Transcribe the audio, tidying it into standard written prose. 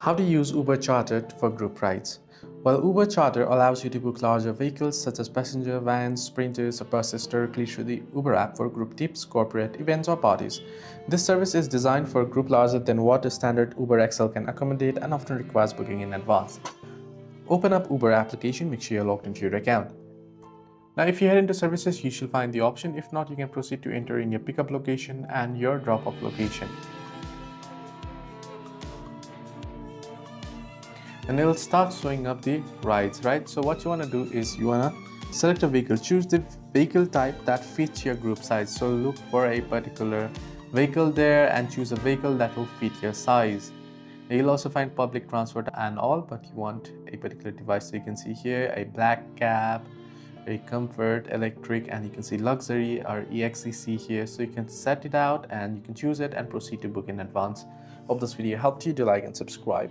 How to use Uber Charter for group rides. Well, Uber Charter allows you to book larger vehicles such as passenger vans, sprinters, or buses directly through the Uber app for group trips, corporate events, or parties. This service is designed for a group larger than what a standard Uber XL can accommodate and often requires booking in advance. Open up Uber application, make sure you're logged into your account. Now, if you head into services, you should find the option. If not, you can proceed to enter in your pickup location and your drop-off location. And it'll start showing up the rides, right? So what you want to do is you want to select a vehicle, choose the vehicle type that fits your group size. So look for a particular vehicle there and choose a vehicle that will fit your size. Now you'll also find public transport and all, but you want a particular device. So you can see here a black cab, a comfort, electric, and you can see luxury or EXEC here. So you can set it out and you can choose it and proceed to book in advance. Hope this video helped you. Do like and subscribe.